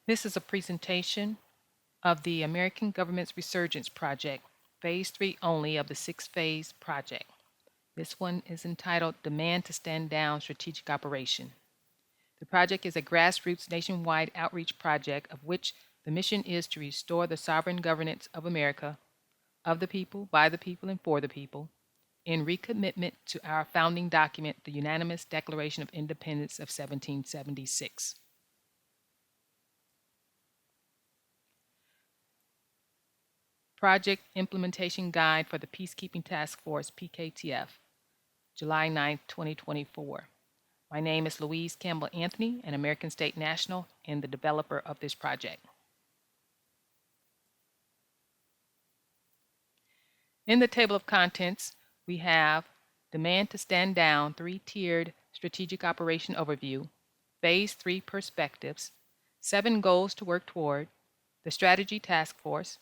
This is a presentation of the American Government's Resurgence Project, Phase 3 only of the 6-phase project. This one is entitled Demand to Stand Down Strategic Operation. The project is a grassroots nationwide outreach project of which the mission is to restore the sovereign governance of America, of the people, by the people, and for the people, in recommitment to our founding document, the Unanimous Declaration of Independence of 1776. Project Implementation Guide for the Peacekeeping Task Force, PKTF, July 9, 2024. My name is Louise Campbell Anthony, an American State National and the developer of this project. In the table of contents, we have Demand to Stand Down, 3-tiered strategic operation overview, Phase 3 perspectives, 7 goals to work toward, the strategy task force,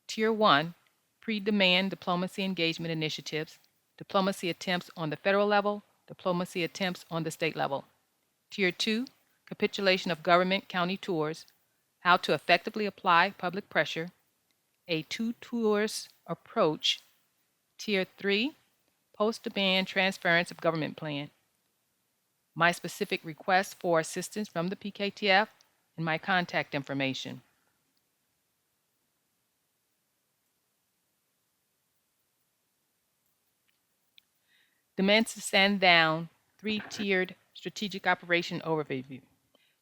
Tier 1, pre-demand diplomacy engagement initiatives, diplomacy attempts on the federal level, diplomacy attempts on the state level. Tier 2, capitulation of government county tours, how to effectively apply public pressure, a 2-tours approach. Tier 3, post-demand transference of government plan. My specific request for assistance from the PKTF and my contact information. Demand to Stand Down, 3-tiered strategic operation overview.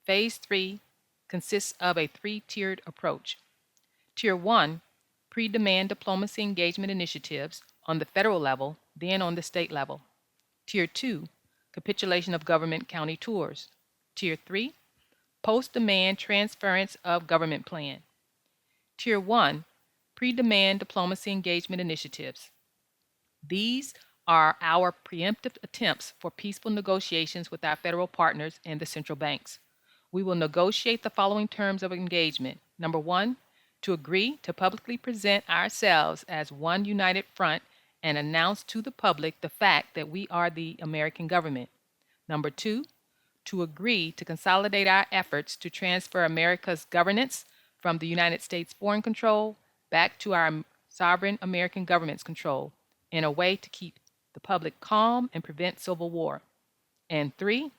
Phase 3 consists of a 3-tiered approach. Tier 1, pre-demand diplomacy engagement initiatives on the federal level, then on the state level. Tier 2, capitulation of government county tours. Tier 3, post-demand transference of government plan. Tier 1, pre-demand diplomacy engagement initiatives. These are our preemptive attempts for peaceful negotiations with our federal partners and the central banks. We will negotiate the following terms of engagement. Number 1, to agree to publicly present ourselves as one united front and announce to the public the fact that we are the American government. Number 2, to agree to consolidate our efforts to transfer America's governance from the United States foreign control back to our sovereign American government's control in a way to keep the public calm and prevent civil war. And 3,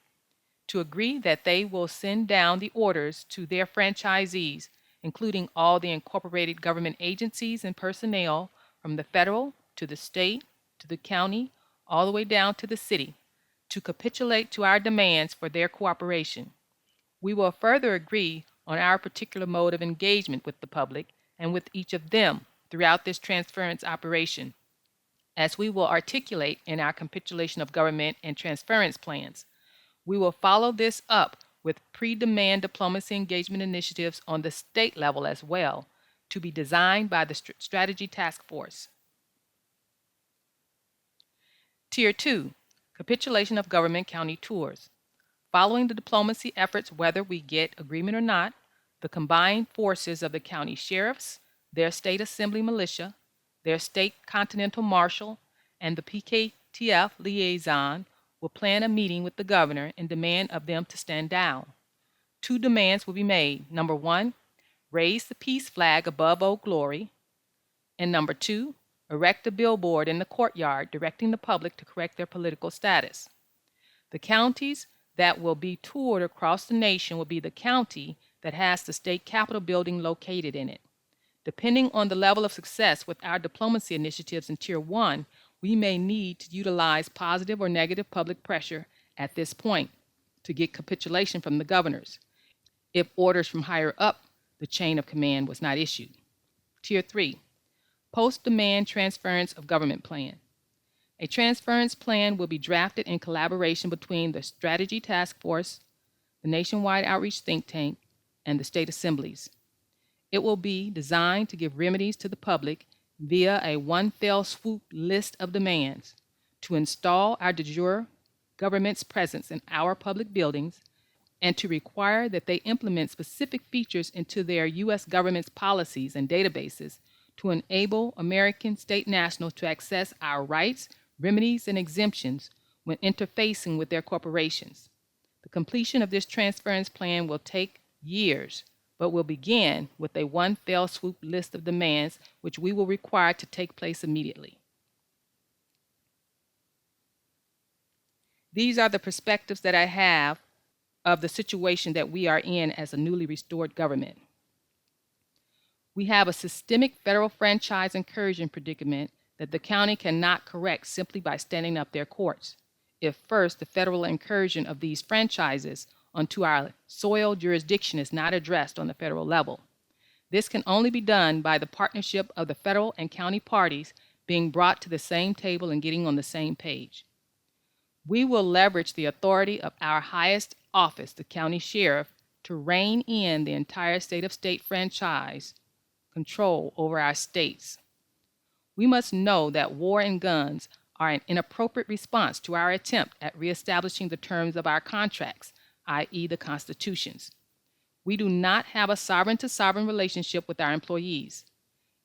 to agree that they will send down the orders to their franchisees, including all the incorporated government agencies and personnel from the federal to the state to the county, all the way down to the city, to capitulate to our demands for their cooperation. We will further agree on our particular mode of engagement with the public and with each of them throughout this transference operation, as we will articulate in our capitulation of government and transference plans. We will follow this up with pre-demand diplomacy engagement initiatives on the state level as well, to be designed by the Strategy Task Force. Tier 2, capitulation of government county tours. Following the diplomacy efforts, whether we get agreement or not, the combined forces of the county sheriffs, their state assembly militia, their state continental marshal, and the PKTF liaison will plan a meeting with the governor and demand of them to stand down. 2 demands will be made. Number 1, raise the peace flag above Old Glory. And number 2, erect a billboard in the courtyard directing the public to correct their political status. The counties that will be toured across the nation will be the county that has the state capitol building located in it. Depending on the level of success with our diplomacy initiatives in Tier 1, we may need to utilize positive or negative public pressure at this point to get capitulation from the governors, if orders from higher up the chain of command was not issued. Tier 3, post-demand transference of government plan. A transference plan will be drafted in collaboration between the Strategy Task Force, the Nationwide Outreach Think Tank, and the state assemblies. It will be designed to give remedies to the public via a one-fell-swoop list of demands to install our de jure government's presence in our public buildings and to require that they implement specific features into their U.S. government's policies and databases to enable American state nationals to access our rights, remedies, and exemptions when interfacing with their corporations. The completion of this transference plan will take years, but will begin with a one fell swoop list of demands which we will require to take place immediately. These are the perspectives that I have of the situation that we are in as a newly restored government. We have a systemic federal franchise incursion predicament that the county cannot correct simply by standing up their courts. If first the federal incursion of these franchises onto our soil jurisdiction is not addressed on the federal level. This can only be done by the partnership of the federal and county parties being brought to the same table and getting on the same page. We will leverage the authority of our highest office, the county sheriff, to rein in the entire state franchise control over our states. We must know that war and guns are an inappropriate response to our attempt at reestablishing the terms of our contracts, i.e., the constitutions. We do not have a sovereign-to-sovereign relationship with our employees.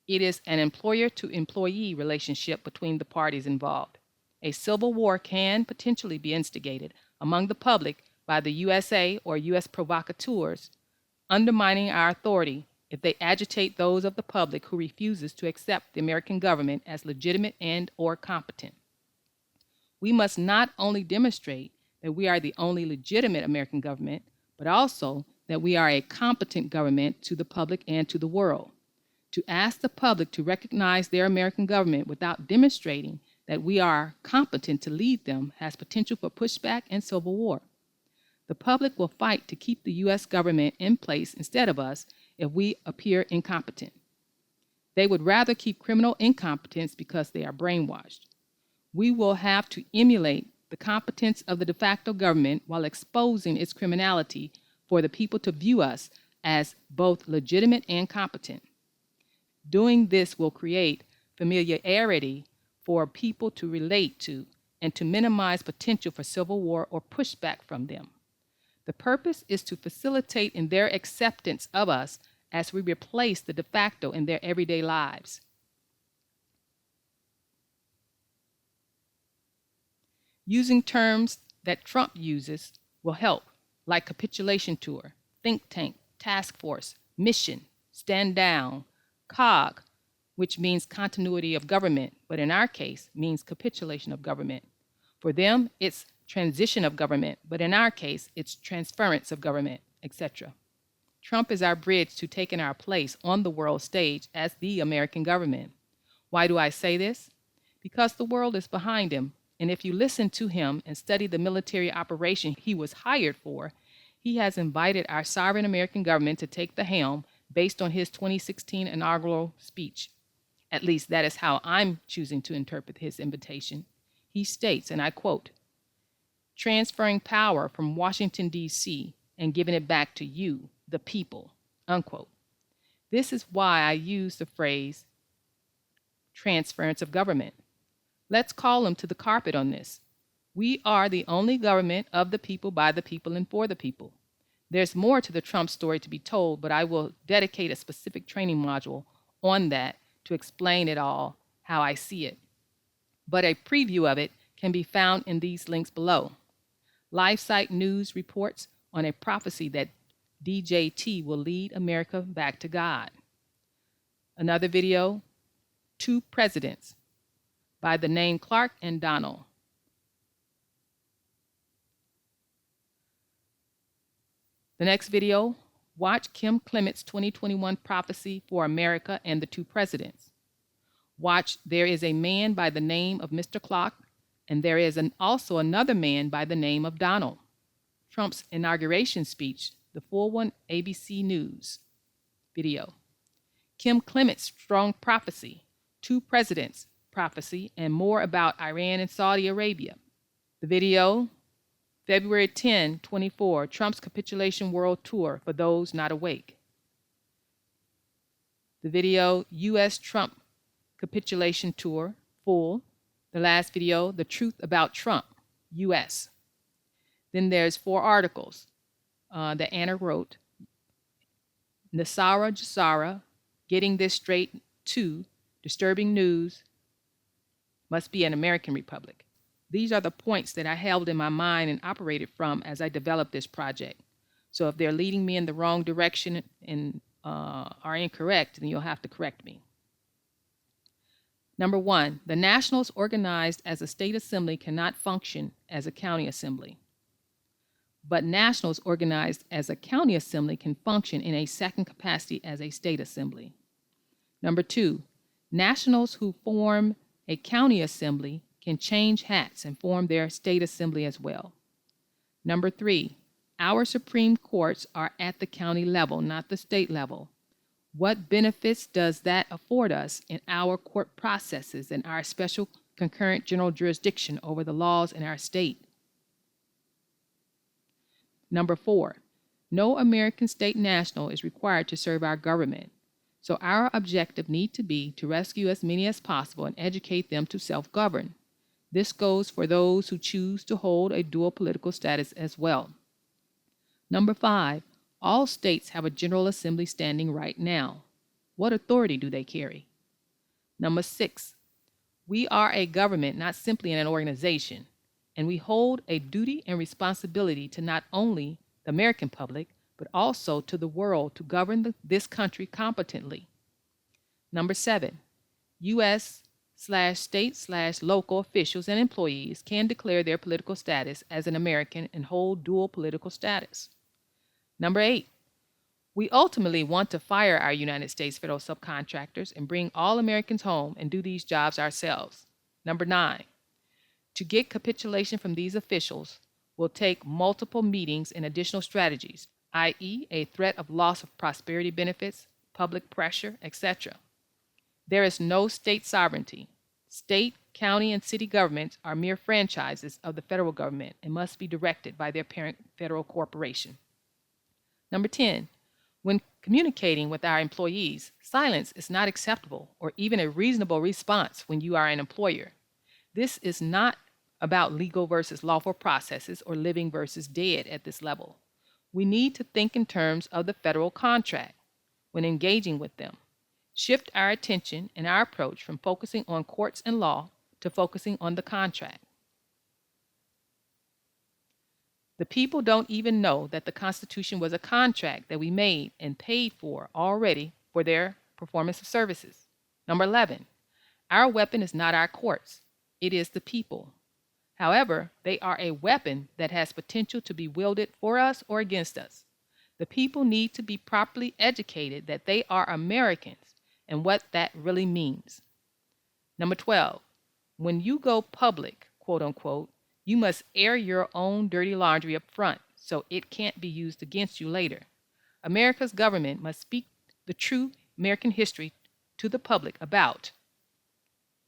It is an employer-to-employee relationship between the parties involved. A civil war can potentially be instigated among the public by the USA or U.S. provocateurs, undermining our authority if they agitate those of the public who refuses to accept the American government as legitimate and or competent. We must not only demonstrate that we are the only legitimate American government, but also that we are a competent government to the public and to the world. To ask the public to recognize their American government without demonstrating that we are competent to lead them has potential for pushback and civil war. The public will fight to keep the U.S. government in place instead of us if we appear incompetent. They would rather keep criminal incompetence because they are brainwashed. We will have to emulate the competence of the de facto government while exposing its criminality for the people to view us as both legitimate and competent. Doing this will create familiarity for people to relate to and to minimize potential for civil war or pushback from them. The purpose is to facilitate in their acceptance of us as we replace the de facto in their everyday lives. Using terms that Trump uses will help, like capitulation tour, think tank, task force, mission, stand down, COG, which means continuity of government, but in our case means capitulation of government. For them, it's transition of government, but in our case, it's transference of government, etc. Trump is our bridge to taking our place on the world stage as the American government. Why do I say this? Because the world is behind him, and if you listen to him and study the military operation he was hired for, he has invited our sovereign American government to take the helm based on his 2016 inaugural speech. At least that is how I'm choosing to interpret his invitation. He states, and I quote, "Transferring power from Washington, D.C., and giving it back to you, the people," unquote. This is why I use the phrase transference of government. Let's call him to the carpet on this. We are the only government of the people, by the people, and for the people. There's more to the Trump story to be told, but I will dedicate a specific training module on that to explain it all, how I see it. But a preview of it can be found in these links below. LifeSite News reports on a prophecy that DJT will lead America back to God. Another video, Two Presidents, by the name Clark and Donald. The next video, watch Kim Clement's 2021 prophecy for America and the Two Presidents. Watch There is a Man by the Name of Mr. Clark, and there is also another man by the name of Donald. Trump's inauguration speech, the full one, ABC News video. Kim Clement's strong prophecy, Two Presidents prophecy, and more about Iran and Saudi Arabia. The video, February 10, 24, Trump's Capitulation World Tour for those not awake. The video, U.S. Trump Capitulation Tour, full. The last video, The Truth About Trump, U.S. Then there's 4 articles that Anna wrote. Nasara Jasara, Getting This Straight 2, Disturbing News, Must Be an American Republic. These are the points that I held in my mind and operated from as I developed this project. So if they're leading me in the wrong direction and are incorrect, then you'll have to correct me. Number one, the nationals organized as a state assembly cannot function as a county assembly. But nationals organized as a county assembly can function in a second capacity as a state assembly. Number two, nationals who form a county assembly can change hats and form their state assembly as well. Number three, our Supreme Courts are at the county level, not the state level. What benefits does that afford us in our court processes and our special concurrent general jurisdiction over the laws in our state? Number four, no American state national is required to serve our government. So our objective need to be to rescue as many as possible and educate them to self-govern. This goes for those who choose to hold a dual political status as well. Number five, all states have a General Assembly standing right now. What authority do they carry? Number six, we are a government, not simply an organization, and we hold a duty and responsibility to not only the American public, but also to the world to govern this country competently. Number seven, U.S./state/local officials and employees can declare their political status as an American and hold dual political status. Number eight, we ultimately want to fire our United States federal subcontractors and bring all Americans home and do these jobs ourselves. Number nine, to get capitulation from these officials will take multiple meetings and additional strategies, i.e., a threat of loss of prosperity benefits, public pressure, etc. There is no state sovereignty. State, county, and city governments are mere franchises of the federal government and must be directed by their parent federal corporation. Number 10, when communicating with our employees, silence is not acceptable or even a reasonable response when you are an employer. This is not about legal versus lawful processes or living versus dead at this level. We need to think in terms of the federal contract when engaging with them. Shift our attention and our approach from focusing on courts and law to focusing on the contract. The people don't even know that the Constitution was a contract that we made and paid for already for their performance of services. Number 11, our weapon is not our courts. It is the people. However, they are a weapon that has potential to be wielded for us or against us. The people need to be properly educated that they are Americans and what that really means. Number 12, when you go public, quote unquote, you must air your own dirty laundry up front so it can't be used against you later. America's government must speak the true American history to the public about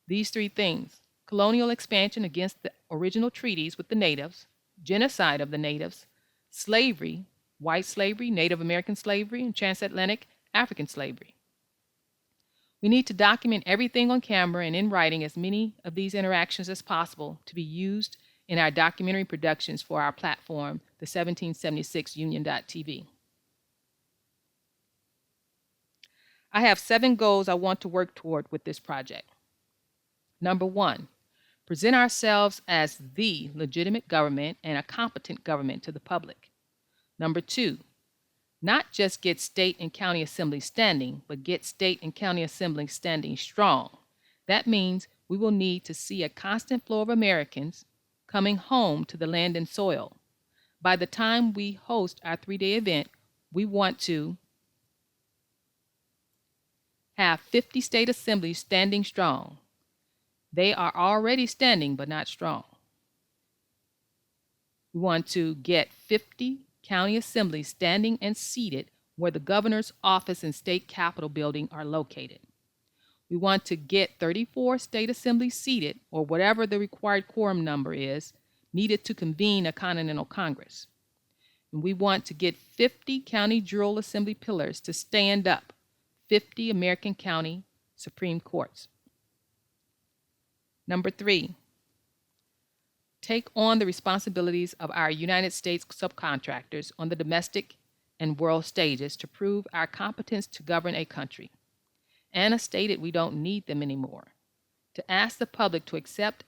these three things: colonial expansion against the original treaties with the natives, genocide of the natives, slavery, white slavery, Native American slavery, and transatlantic African slavery. We need to document everything on camera and in writing as many of these interactions as possible to be used in our documentary productions for our platform, the 1776 Union.tv. I have 7 goals I want to work toward with this project. Number 1, present ourselves as the legitimate government and a competent government to the public. Number 2, not just get state and county assemblies standing, but get state and county assemblies standing strong. That means we will need to see a constant flow of Americans coming home to the land and soil. By the time we host our 3-day event, we want to have 50 state assemblies standing strong. They are already standing, but not strong. We want to get 50 county assemblies standing and seated where the governor's office and state capitol building are located. We want to get 34 state assemblies seated, or whatever the required quorum number is, needed to convene a Continental Congress. And we want to get 50 county general assembly pillars to stand up, 50 American county Supreme Courts. Number 3, take on the responsibilities of our United States subcontractors on the domestic and world stages to prove our competence to govern a country. Anna stated we don't need them anymore. To ask the public to accept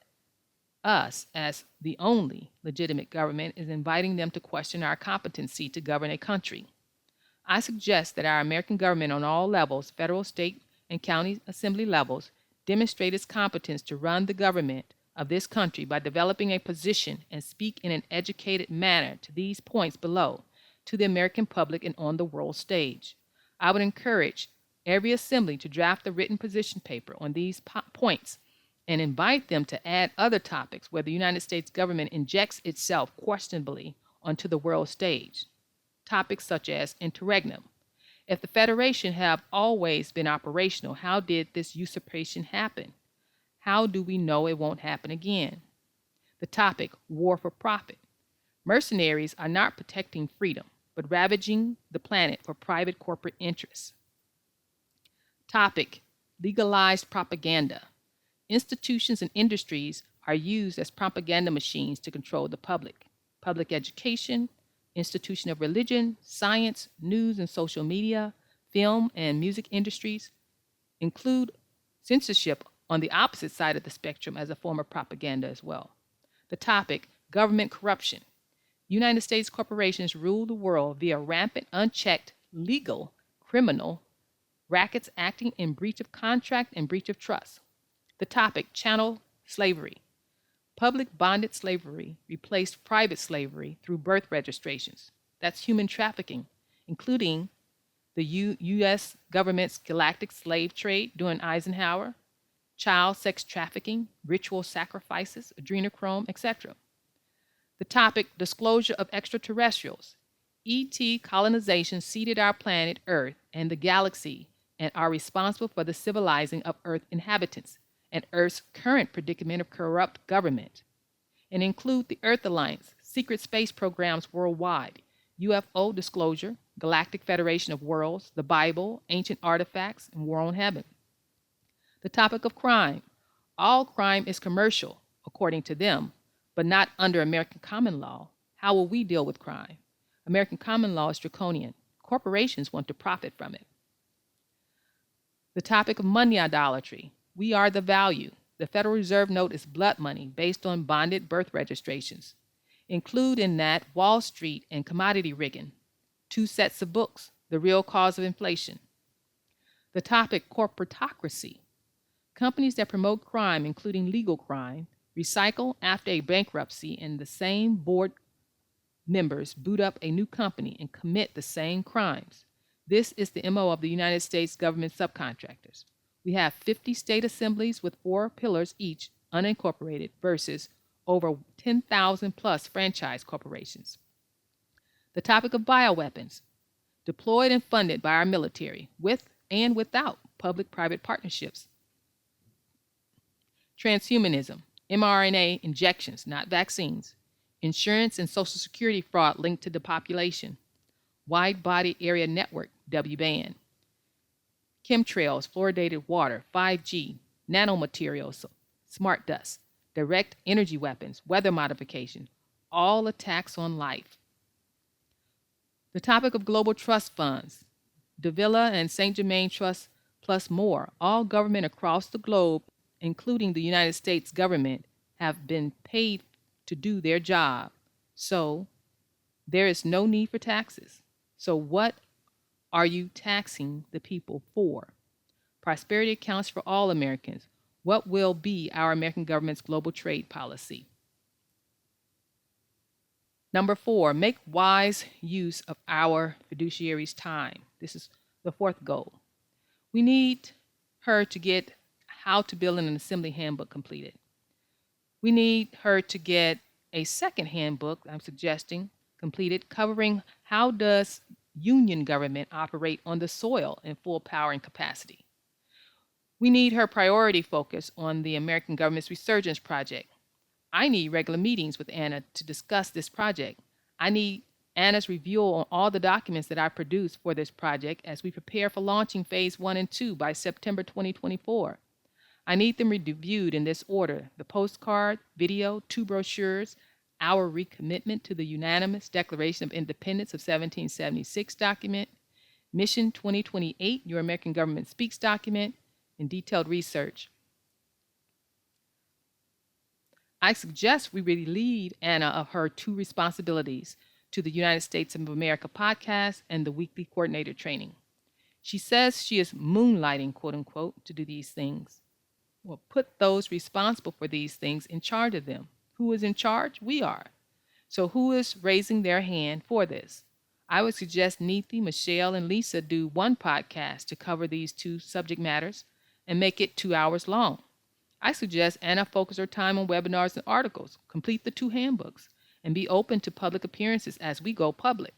us, as the only legitimate government, is inviting them to question our competency to govern a country. I suggest that our American government on all levels, federal, state, and county assembly levels, demonstrate its competence to run the government of this country by developing a position and speak in an educated manner to these points below, to the American public and on the world stage. I would encourage every assembly to draft a written position paper on these points and invite them to add other topics where the United States government injects itself questionably onto the world stage. Topics such as interregnum. If the Federation have always been operational, how did this usurpation happen? How do we know it won't happen again? The topic, war for profit. Mercenaries are not protecting freedom, but ravaging the planet for private corporate interests. Topic, legalized propaganda. Institutions and industries are used as propaganda machines to control the public. Public education, institution of religion, science, news and social media, film and music industries include censorship on the opposite side of the spectrum as a form of propaganda as well. The topic, government corruption. United States corporations rule the world via rampant, unchecked, legal, criminal rackets acting in breach of contract and breach of trust. The topic, chattel slavery. Public bonded slavery replaced private slavery through birth registrations. That's human trafficking, including the U.S. government's galactic slave trade during Eisenhower, child sex trafficking, ritual sacrifices, adrenochrome, etc. The topic, disclosure of extraterrestrials. ET colonization seeded our planet Earth and the galaxy and are responsible for the civilizing of Earth inhabitants and Earth's current predicament of corrupt government, and include the Earth Alliance, secret space programs worldwide, UFO disclosure, Galactic Federation of Worlds, the Bible, ancient artifacts, and war on heaven. The topic of crime. All crime is commercial, according to them, but not under American common law. How will we deal with crime? American common law is draconian. Corporations want to profit from it. The topic of money idolatry. We are the value. The Federal Reserve note is blood money based on bonded birth registrations. Include in that Wall Street and commodity rigging. 2 sets of books, The Real Cause of Inflation. The topic, corporatocracy. Companies that promote crime, including legal crime, recycle after a bankruptcy, and the same board members boot up a new company and commit the same crimes. This is the MO of the United States government subcontractors. We have 50 state assemblies with 4 pillars each, unincorporated, versus over 10,000 plus franchise corporations. The topic of bioweapons, deployed and funded by our military, with and without public-private partnerships. Transhumanism, mRNA injections, not vaccines. Insurance and Social Security fraud linked to the population. Wide Body Area Network, W-band. Chemtrails, fluoridated water, 5G, nanomaterials, smart dust, direct energy weapons, weather modification, all attacks on life. The topic of global trust funds, Davila and St. Germain Trust, plus more, all government across the globe, including the United States government, have been paid to do their job. So there is no need for taxes. So what are you taxing the people for? Prosperity accounts for all Americans. What will be our American government's global trade policy? Number 4, make wise use of our fiduciary's time. This is the 4th goal. We need her to get how to build an assembly handbook completed. We need her to get a second handbook, I'm suggesting, completed, covering how does union government operate on the soil in full power and capacity. We need her priority focus on the American government's Resurgence project. I need regular meetings with Anna to discuss this project. I need Anna's review on all the documents that I produced for this project as we prepare for launching phase 1 and 2 by September 2024. I need them reviewed in this order: the postcard, video, 2 brochures, our recommitment to the unanimous Declaration of Independence of 1776 document, Mission 2028, Your American Government Speaks document, and detailed research. I suggest we relieve Anna of her two responsibilities to the United States of America podcast and the weekly coordinator training. She says she is moonlighting, quote unquote, to do these things. Well, put those responsible for these things in charge of them. Who is in charge? We are. So who is raising their hand for this? I would suggest Neethi, Michelle, and Lisa do one podcast to cover these two subject matters and make it 2 hours long. I suggest Anna focus her time on webinars and articles, complete the two handbooks, and be open to public appearances as we go public.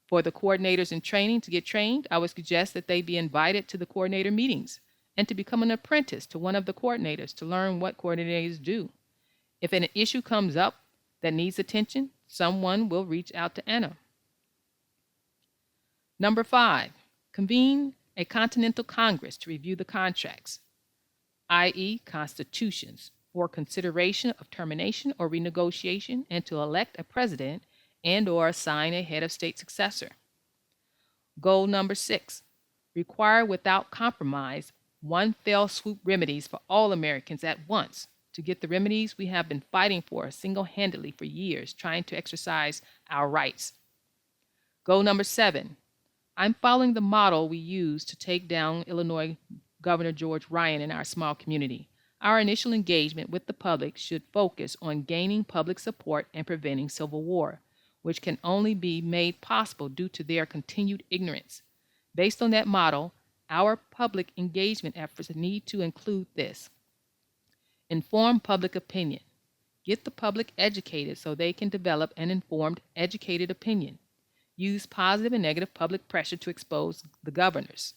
For the coordinators in training to get trained, I would suggest that they be invited to the coordinator meetings and to become an apprentice to one of the coordinators to learn what coordinators do. If an issue comes up that needs attention, someone will reach out to Anna. Number 5, convene a Continental Congress to review the contracts, i.e. constitutions, for consideration of termination or renegotiation, and to elect a president and or assign a head of state successor. Goal number 6, require without compromise one fell swoop remedies for all Americans at once to get the remedies we have been fighting for single-handedly for years, trying to exercise our rights. Goal number 7, I'm following the model we used to take down Illinois Governor George Ryan in our small community. Our initial engagement with the public should focus on gaining public support and preventing civil war, which can only be made possible due to their continued ignorance. Based on that model, our public engagement efforts need to include this: inform public opinion. Get the public educated so they can develop an informed, educated opinion. Use positive and negative public pressure to expose the governors.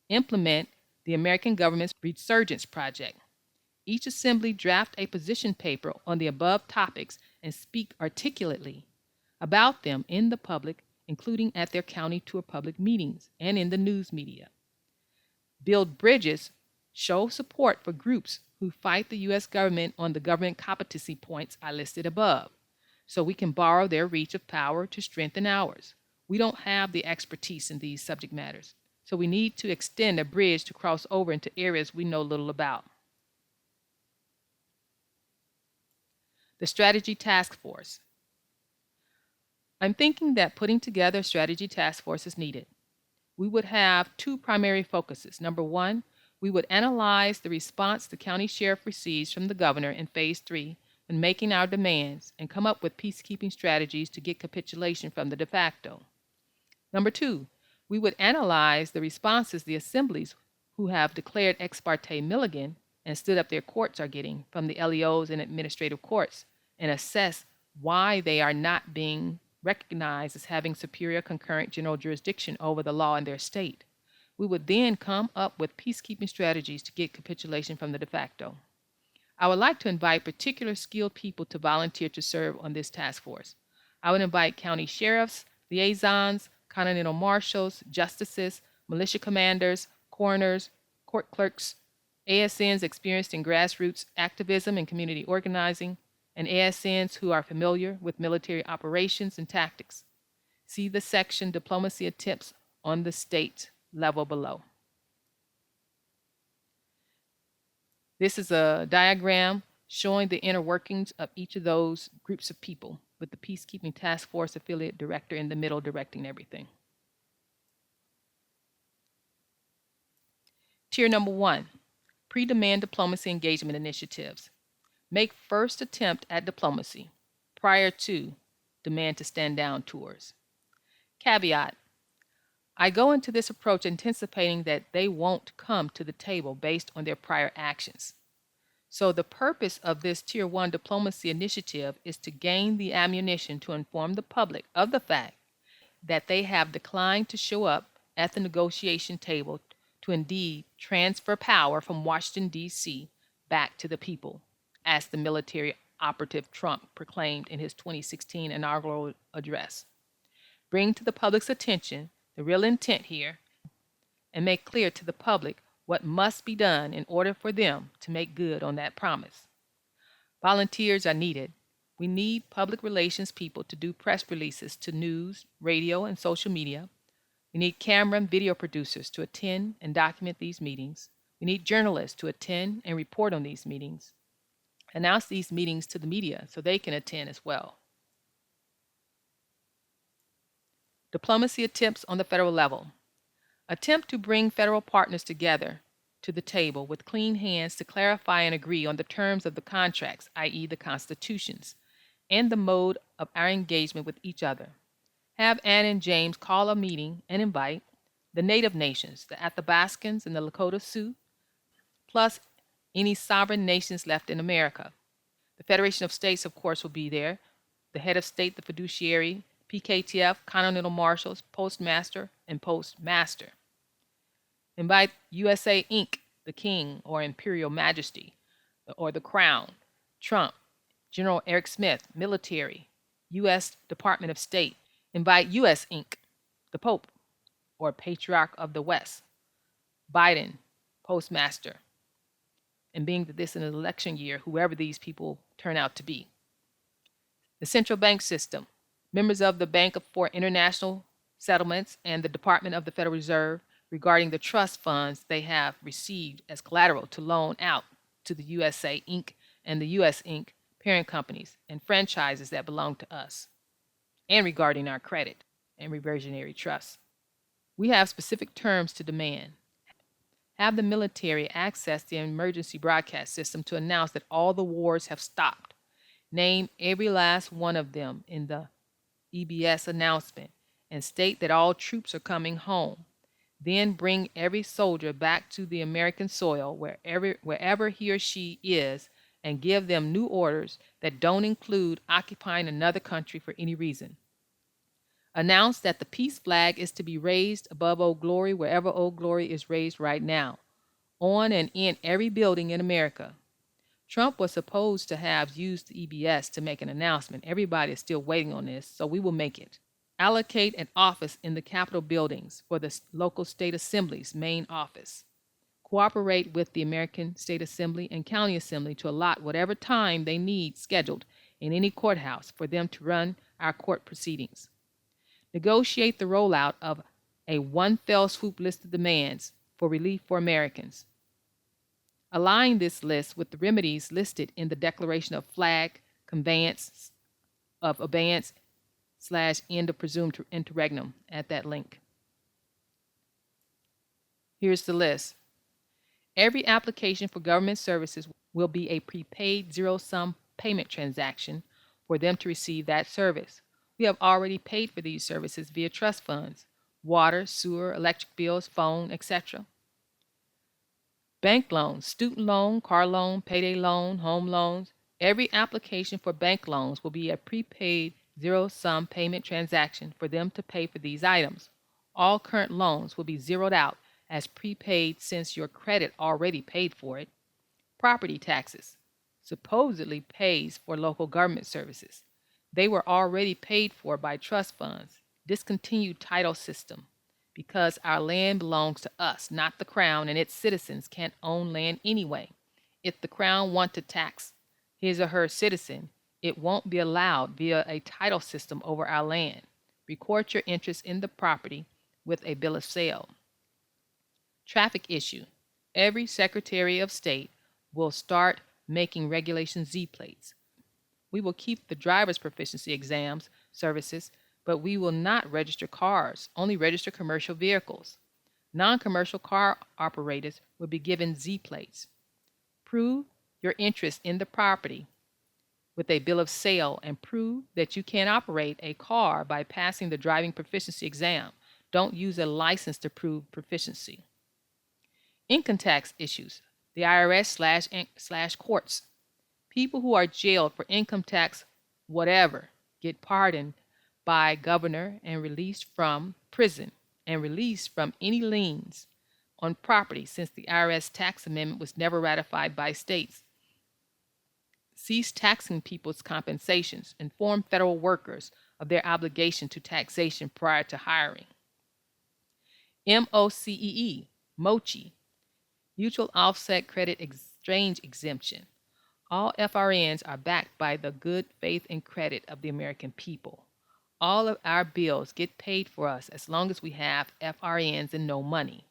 Implement the American government's Resurgence project. Each assembly draft a position paper on the above topics and speak articulately about them in the public, including at their county tour public meetings and in the news media. Build bridges, show support for groups who fight the U.S. government on the government competency points I listed above, so we can borrow their reach of power to strengthen ours. We don't have the expertise in these subject matters, so we need to extend a bridge to cross over into areas we know little about. The Strategy Task Force. I'm thinking that putting together a strategy task force is needed. We would have two primary focuses. Number 1, we would analyze the response the county sheriff receives from the governor in Phase 3 when making our demands and come up with peacekeeping strategies to get capitulation from the de facto. Number 2, we would analyze the responses the assemblies who have declared ex parte Milligan and stood up their courts are getting from the LEOs and administrative courts and assess why they are not being recognized as having superior concurrent general jurisdiction over the law in their state. We would then come up with peacekeeping strategies to get capitulation from the de facto. I would like to invite particular skilled people to volunteer to serve on this task force. I would invite county sheriffs, liaisons, continental marshals, justices, militia commanders, coroners, court clerks, ASNs experienced in grassroots activism and community organizing, and ASNs who are familiar with military operations and tactics. See the section Diplomacy Attempts on the state level below. This is a diagram showing the inner workings of each of those groups of people, with the Peacekeeping Task Force affiliate director in the middle directing everything. Tier number 1, pre-demand diplomacy engagement initiatives. Make first attempt at diplomacy prior to demand to stand down tours. Caveat: I go into this approach anticipating that they won't come to the table based on their prior actions. So the purpose of this Tier 1 diplomacy initiative is to gain the ammunition to inform the public of the fact that they have declined to show up at the negotiation table to indeed transfer power from Washington, D.C. back to the people, as the military operative Trump proclaimed in his 2016 inaugural address. Bring to the public's attention the real intent here and make clear to the public what must be done in order for them to make good on that promise. Volunteers are needed. We need public relations people to do press releases to news, radio, and social media. We need camera and video producers to attend and document these meetings. We need journalists to attend and report on these meetings. Announce these meetings to the media so they can attend as well. Diplomacy attempts on the federal level. Attempt to bring federal partners together to the table with clean hands to clarify and agree on the terms of the contracts, i.e., the constitutions, and the mode of our engagement with each other. Have Ann and James call a meeting and invite the Native nations, the Athabascans and the Lakota Sioux, plus any sovereign nations left in America. The Federation of States, of course, will be there. The head of state, the fiduciary, PKTF, Continental Marshals, Postmaster, and Postmaster. Invite USA Inc., the King or Imperial Majesty, or the Crown, Trump, General Eric Smith, military, U.S. Department of State. Invite U.S. Inc., the Pope, or Patriarch of the West, Biden, Postmaster, and being that this is an election year, whoever these people turn out to be. The central bank system, members of the Bank for International Settlements and the Department of the Federal Reserve regarding the trust funds they have received as collateral to loan out to the USA Inc. and the US Inc. parent companies and franchises that belong to us, and regarding our credit and reversionary trusts. We have specific terms to demand. Have the military access the emergency broadcast system to announce that all the wars have stopped. Name every last one of them in the EBS announcement and state that all troops are coming home. Then bring every soldier back to the American soil, wherever he or she is, and give them new orders that don't include occupying another country for any reason. Announce that the peace flag is to be raised above Old Glory wherever Old Glory is raised right now, on and in every building in America. Trump was supposed to have used the EBS to make an announcement. Everybody is still waiting on this, so we will make it. Allocate an office in the Capitol buildings for the local state assemblies' main office. Cooperate with the American State Assembly and County Assembly to allot whatever time they need scheduled in any courthouse for them to run our court proceedings. Negotiate the rollout of a one fell swoop list of demands for relief for Americans. Align this list with the remedies listed in the Declaration of Flag, Conveyance of Abeyance / End of Presumed Interregnum at that link. Here's the list. Every application for government services will be a prepaid zero-sum payment transaction for them to receive that service. We have already paid for these services via trust funds, water, sewer, electric bills, phone, etc. Bank loans, student loan, car loan, payday loan, home loans. Every application for bank loans will be a prepaid zero-sum payment transaction for them to pay for these items. All current loans will be zeroed out as prepaid since your credit already paid for it. Property taxes supposedly pays for local government services. They were already paid for by trust funds. Discontinued title system, because our land belongs to us, not the Crown, and its citizens can't own land anyway. If the Crown want to tax his or her citizen, it won't be allowed via a title system over our land. Record your interest in the property with a bill of sale. Traffic issue. Every Secretary of State will start making Regulation Z plates. We will keep the driver's proficiency exams services, but we will not register cars, only register commercial vehicles. Non-commercial car operators will be given Z plates. Prove your interest in the property with a bill of sale and prove that you can operate a car by passing the driving proficiency exam. Don't use a license to prove proficiency. Income tax issues. The IRS / courts. People who are jailed for income tax whatever get pardoned by governor and released from prison and released from any liens on property since the IRS tax amendment was never ratified by states. Cease taxing people's compensations. Inform federal workers of their obligation to taxation prior to hiring. MOCEE, MOCHI, Mutual Offset Credit Exchange Exemption. All FRNs are backed by the good faith and credit of the American people. All of our bills get paid for us as long as we have FRNs and no money.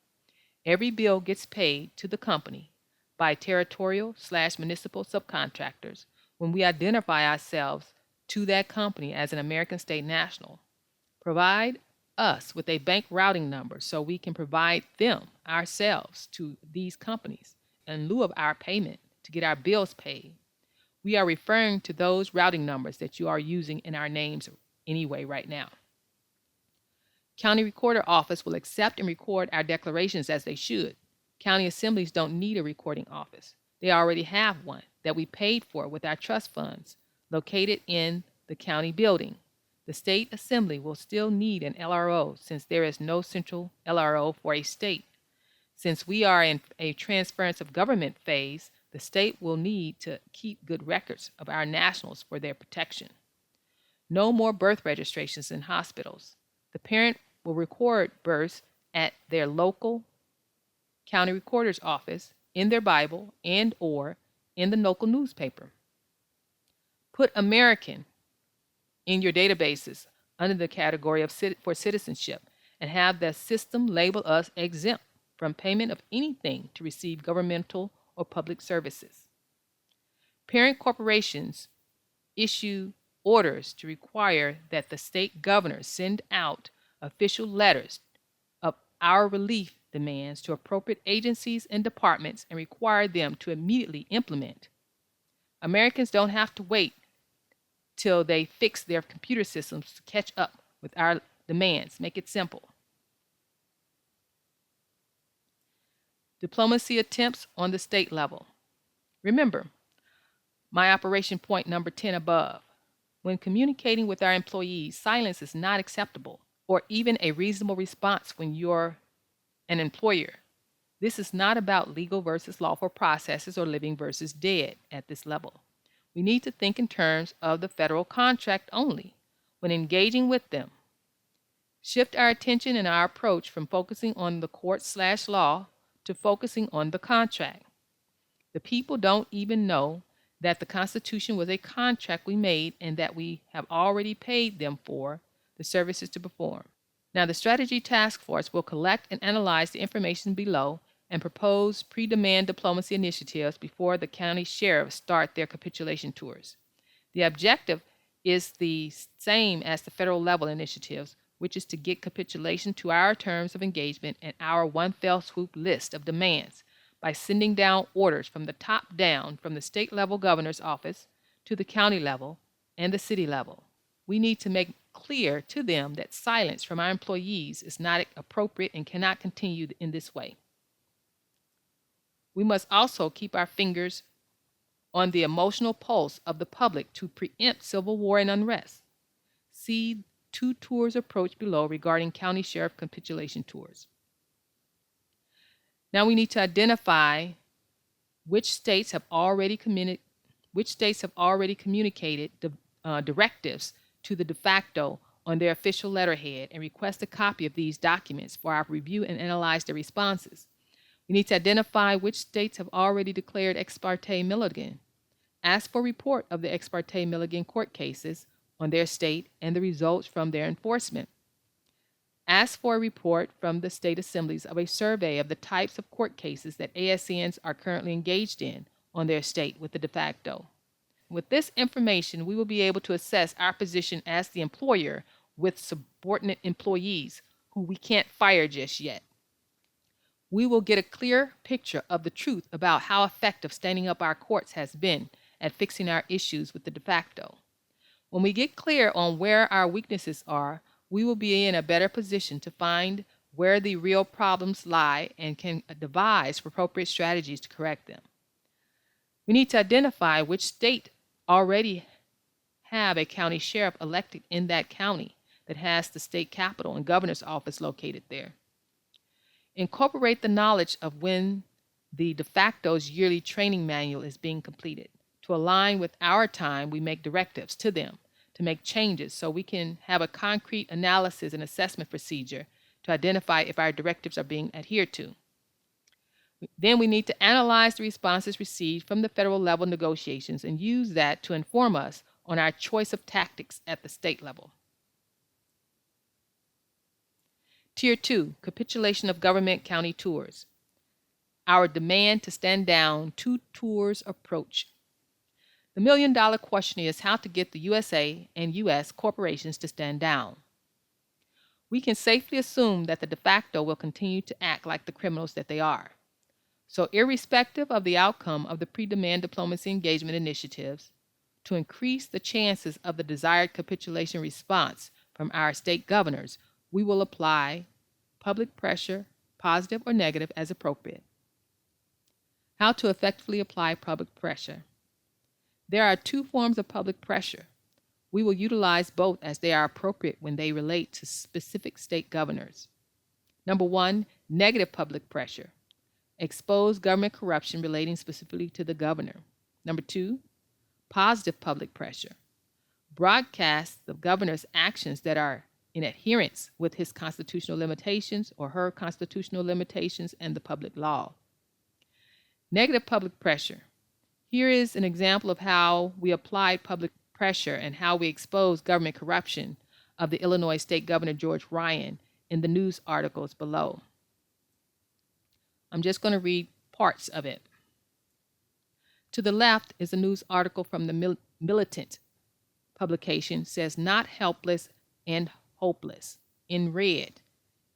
Every bill gets paid to the company by territorial/municipal subcontractors when we identify ourselves to that company as an American state national. Provide us with a bank routing number so we can provide them ourselves to these companies in lieu of our payment to get our bills paid. We are referring to those routing numbers that you are using in our names anyway right now. County Recorder Office will accept and record our declarations as they should. County assemblies don't need a recording office. They already have one that we paid for with our trust funds located in the county building. The state assembly will still need an LRO since there is no central LRO for a state. Since we are in a transference of government phase, the state will need to keep good records of our nationals for their protection. No more birth registrations in hospitals. The parent will record births at their local county recorder's office, in their Bible, and or in the local newspaper. Put American in your databases under the category of for citizenship and have the system label us exempt from payment of anything to receive governmental or public services. Parent corporations issue orders to require that the state governors send out official letters of our relief demands to appropriate agencies and departments and require them to immediately implement. Americans don't have to wait till they fix their computer systems to catch up with our demands. Make it simple. Diplomacy attempts on the state level. Remember, my operation point number 10 above. When communicating with our employees, silence is not acceptable or even a reasonable response when you're an employer. This is not about legal versus lawful processes or living versus dead at this level. We need to think in terms of the federal contract only when engaging with them. Shift our attention and our approach from focusing on the court/law to focusing on the contract. The people don't even know that the Constitution was a contract we made and that we have already paid them for the services to perform. Now, the Strategy Task Force will collect and analyze the information below and propose pre-demand diplomacy initiatives before the county sheriffs start their capitulation tours. The objective is the same as the federal level initiatives, which is to get capitulation to our terms of engagement and our one fell swoop list of demands by sending down orders from the top down from the state level governor's office to the county level and the city level. We need to make clear to them that silence from our employees is not appropriate and cannot continue in this way. We must also keep our fingers on the emotional pulse of the public to preempt civil war and unrest. See 2 tours approach below regarding county sheriff capitulation tours. Now we need to identify which states have already communicated directives to the de facto on their official letterhead and request a copy of these documents for our review and analyze their responses. We need to identify which states have already declared ex parte Milligan. Ask for a report of the ex parte Milligan court cases on their state and the results from their enforcement. Ask for a report from the state assemblies of a survey of the types of court cases that ASNs are currently engaged in on their state with the de facto. With this information, we will be able to assess our position as the employer with subordinate employees who we can't fire just yet. We will get a clear picture of the truth about how effective standing up our courts has been at fixing our issues with the de facto. When we get clear on where our weaknesses are, we will be in a better position to find where the real problems lie and can devise appropriate strategies to correct them. We need to identify which state already have a county sheriff elected in that county that has the state capital and governor's office located there. Incorporate the knowledge of when the de facto's yearly training manual is being completed. To align with our time, we make directives to them to make changes so we can have a concrete analysis and assessment procedure to identify if our directives are being adhered to. Then we need to analyze the responses received from the federal level negotiations and use that to inform us on our choice of tactics at the state level. Tier 2, capitulation of government county tours. Our demand to stand down, two tours approach. The million-dollar question is how to get the USA and US corporations to stand down. We can safely assume that the de facto will continue to act like the criminals that they are. So, irrespective of the outcome of the pre-demand diplomacy engagement initiatives, to increase the chances of the desired capitulation response from our state governors, we will apply public pressure, positive or negative, as appropriate. How to effectively apply public pressure. There are two forms of public pressure. We will utilize both as they are appropriate when they relate to specific state governors. Number one, negative public pressure. Expose government corruption relating specifically to the governor. Number two, positive public pressure. Broadcast the governor's actions that are in adherence with his constitutional limitations or her constitutional limitations and the public law. Negative public pressure. Here is an example of how we applied public pressure and how we exposed government corruption of the Illinois State Governor George Ryan in the news articles below. I'm just going to read parts of it. To the left is a news article from the Militant publication, says not helpless and hopeless. In red,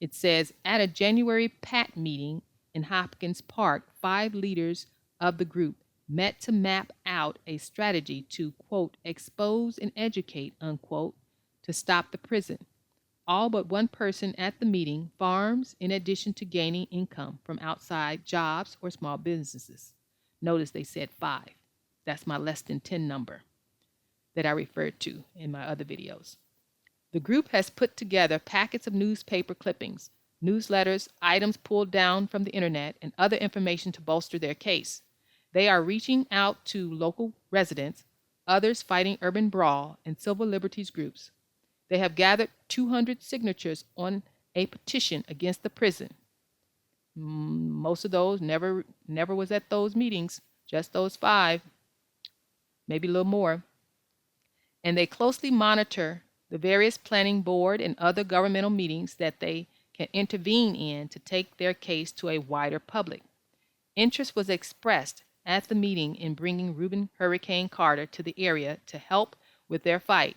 it says at a January PAT meeting in Hopkins Park, 5 leaders of the group met to map out a strategy to, quote, expose and educate, unquote, to stop the prison. All but one person at the meeting farms in addition to gaining income from outside jobs or small businesses. Notice they said 5. That's my less than 10 number that I referred to in my other videos. The group has put together packets of newspaper clippings, newsletters, items pulled down from the internet, and other information to bolster their case. They are reaching out to local residents, others fighting urban brawl, and civil liberties groups. They have gathered 200 signatures on a petition against the prison. Most of those never was at those meetings, just those 5, maybe a little more. And they closely monitor the various planning board and other governmental meetings that they can intervene in to take their case to a wider public. Interest was expressed at the meeting in bringing Reuben Hurricane Carter to the area to help with their fight.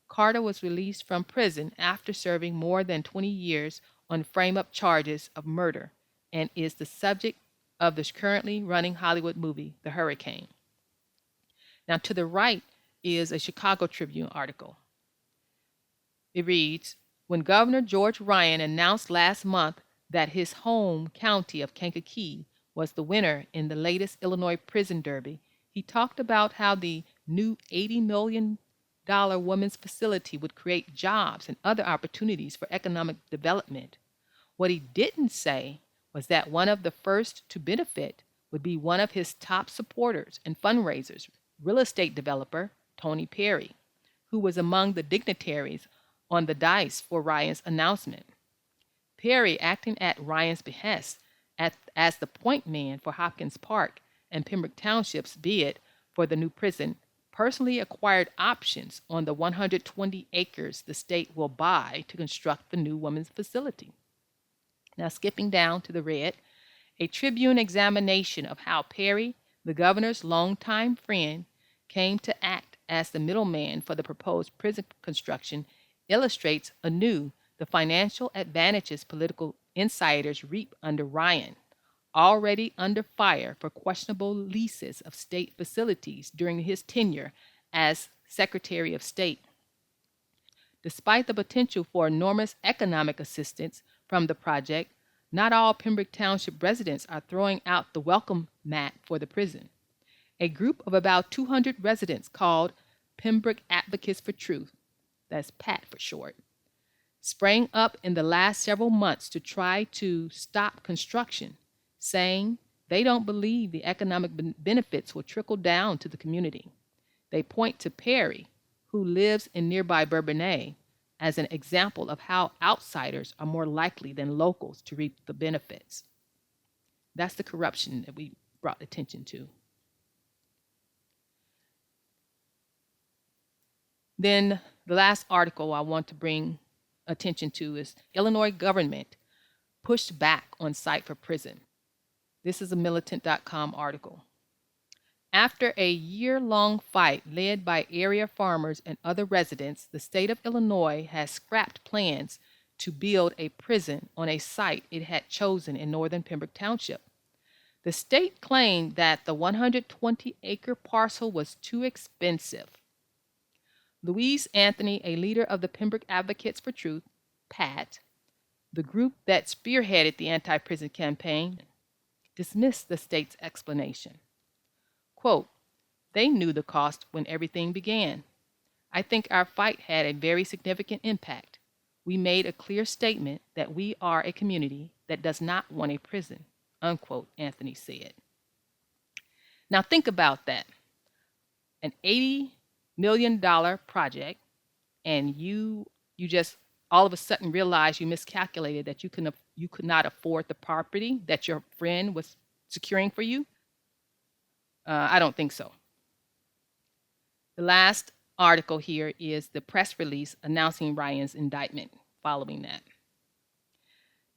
Carter was released from prison after serving more than 20 years on frame-up charges of murder and is the subject of the currently running Hollywood movie, The Hurricane. Now, to the right is a Chicago Tribune article. It reads, when Governor George Ryan announced last month that his home county of Kankakee was the winner in the latest Illinois prison derby, he talked about how the new $80 million women's facility would create jobs and other opportunities for economic development. What he didn't say was that one of the first to benefit would be one of his top supporters and fundraisers, real estate developer Tony Perry, who was among the dignitaries on the dais for Ryan's announcement. Perry, acting at Ryan's behest as the point man for Hopkins Park and Pembroke Townships bid for the new prison, personally acquired options on the 120 acres the state will buy to construct the new women's facility. Now, skipping down to the red, a Tribune examination of how Perry, the governor's longtime friend, came to act as the middleman for the proposed prison construction illustrates anew the financial advantages political insiders reap under Ryan, already under fire for questionable leases of state facilities during his tenure as Secretary of State. Despite the potential for enormous economic assistance from the project, not all Pembroke Township residents are throwing out the welcome mat for the prison. A group of about 200 residents called Pembroke Advocates for Truth, that's PAT for short, sprang up in the last several months to try to stop construction, saying they don't believe the economic benefits will trickle down to the community. They point to Perry, who lives in nearby Bourbonnais, as an example of how outsiders are more likely than locals to reap the benefits. That's the corruption that we brought attention to. Then the last article I want to bring attention to is Illinois government pushed back on site for prison. This is a militant.com article. After a year-long fight led by area farmers and other residents, the state of Illinois has scrapped plans to build a prison on a site it had chosen in northern Pembroke Township. The state claimed that the 120-acre parcel was too expensive. Louise Anthony, a leader of the Pembroke Advocates for Truth, PAT, the group that spearheaded the anti-prison campaign, dismissed the state's explanation. Quote, "They knew the cost when everything began. I think our fight had a very significant impact. We made a clear statement that we are a community that does not want a prison," unquote, Anthony said. Now think about that. An $80 million project, and you just all of a sudden realize you miscalculated that you could not afford the property that your friend was securing for you. I don't think so. The last article here is the press release announcing Ryan's indictment following that.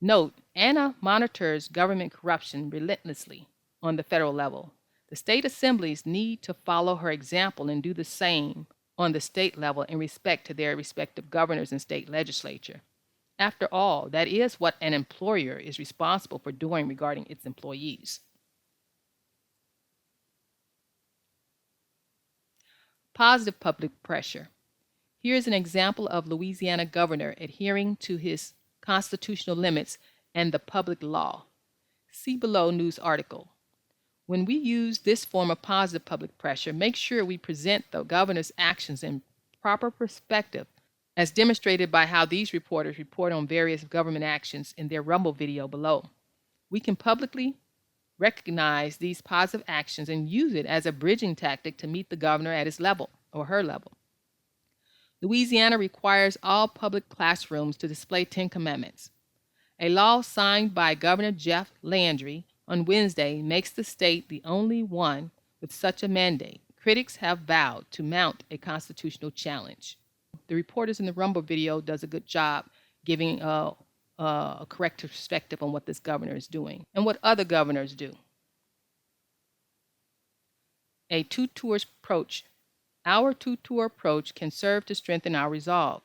Note, Anna monitors government corruption relentlessly on the federal level. The state assemblies need to follow her example and do the same on the state level in respect to their respective governors and state legislature. After all, that is what an employer is responsible for doing regarding its employees. Positive public pressure. Here's an example of Louisiana governor adhering to his constitutional limits and the public law. See below news article. When we use this form of positive public pressure, make sure we present the governor's actions in proper perspective, as demonstrated by how these reporters report on various government actions in their Rumble video below. We can publicly recognize these positive actions and use it as a bridging tactic to meet the governor at his level or her level. Louisiana requires all public classrooms to display 10 Commandments. A law signed by Governor Jeff Landry on Wednesday makes the state the only one with such a mandate. Critics have vowed to mount a constitutional challenge. The reporters in the Rumble video does a good job giving a correct perspective on what this governor is doing and what other governors do. A two-tour approach. Our two-tour approach can serve to strengthen our resolve.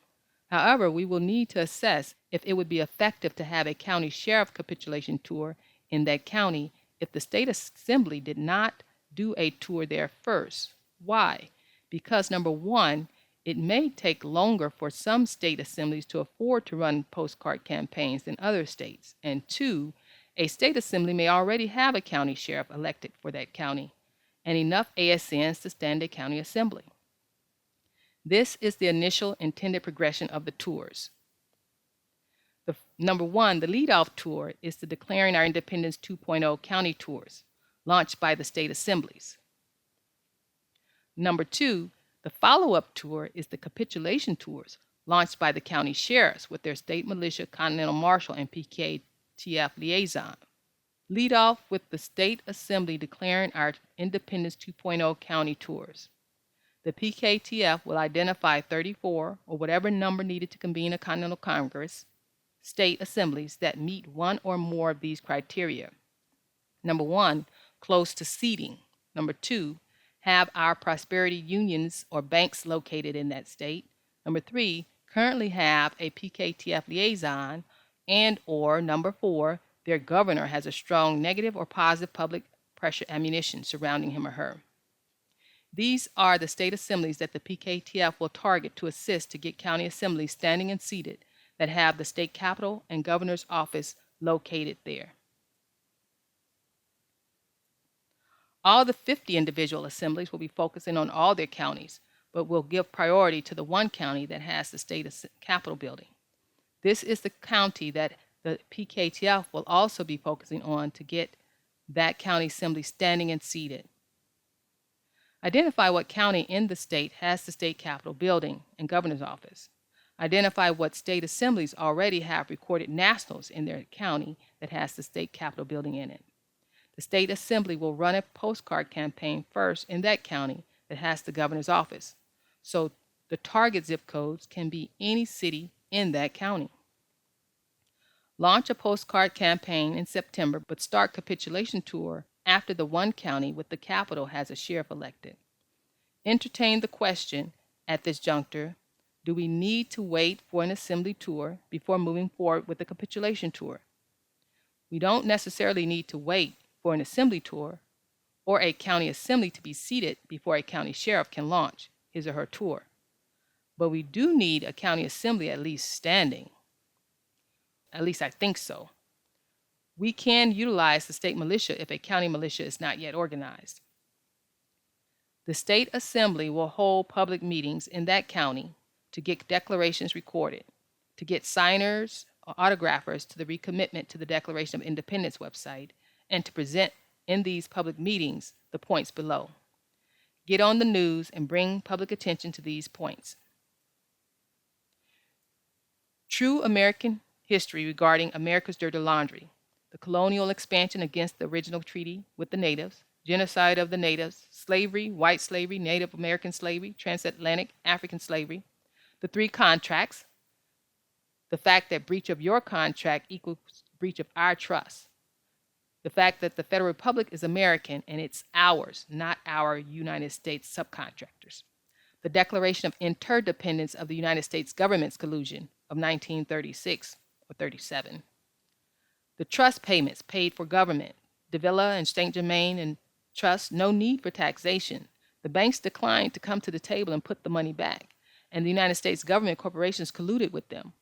However, we will need to assess if it would be effective to have a county sheriff capitulation tour in that county if the state assembly did not do a tour there first. Why? Because number one, it may take longer for some state assemblies to afford to run postcard campaigns than other states. And two, a state assembly may already have a county sheriff elected for that county and enough ASNs to stand a county assembly. This is the initial intended progression of the tours. Number one, the lead-off tour is the Declaring Our Independence 2.0 county tours, launched by the state assemblies. Number two, the follow-up tour is the capitulation tours, launched by the county sheriffs with their state militia, continental marshal, and PKTF liaison. Lead off with the state assembly declaring our Independence 2.0 county tours. The PKTF will identify 34 or whatever number needed to convene a Continental Congress, state assemblies that meet one or more of these criteria. Number one, close to seating. Number two, have our prosperity unions or banks located in that state. Number three, currently have a PKTF liaison, and or number four, their governor has a strong negative or positive public pressure ammunition surrounding him or her. These are the state assemblies that the PKTF will target to assist to get county assemblies standing and seated that have the state capitol and governor's office located there. All the 50 individual assemblies will be focusing on all their counties, but will give priority to the one county that has the state capitol building. This is the county that the PKTF will also be focusing on to get that county assembly standing and seated. Identify what county in the state has the state capitol building and governor's office. Identify what state assemblies already have recorded nationals in their county that has the state capitol building in it. The state assembly will run a postcard campaign first in that county that has the governor's office. So the target zip codes can be any city in that county. Launch a postcard campaign in September, but start capitulation tour after the one county with the capital has a sheriff elected. Entertain the question at this juncture, do we need to wait for an assembly tour before moving forward with the capitulation tour? We don't necessarily need to wait for an assembly tour or a county assembly to be seated before a county sheriff can launch his or her tour. But we do need a county assembly at least standing. At least I think so. We can utilize the state militia if a county militia is not yet organized. The state assembly will hold public meetings in that county to get declarations recorded, to get signers or autographers to the recommitment to the Declaration of Independence website, and to present in these public meetings the points below. Get on the news and bring public attention to these points. True American history regarding America's dirty laundry: the colonial expansion against the original treaty with the natives, genocide of the natives, slavery, white slavery, Native American slavery, transatlantic African slavery, the three contracts, the fact that breach of your contract equals breach of our trust, the fact that the Federal Republic is American and it's ours, not our United States subcontractors, the Declaration of Interdependence of the United States government's collusion of 1936 or 37, the trust payments paid for government, Davila and St. Germain and Trust, no need for taxation. The banks declined to come to the table and put the money back, and the United States government corporations colluded with them.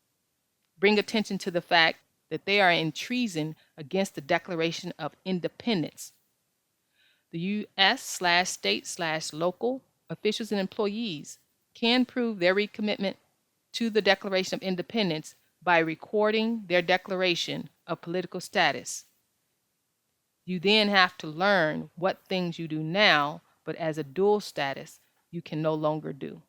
Bring attention to the fact that they are in treason against the Declaration of Independence. The U.S./state/local officials and employees can prove their recommitment to the Declaration of Independence by recording their declaration of political status. You then have to learn what things you do now, but as a dual status, you can no longer do.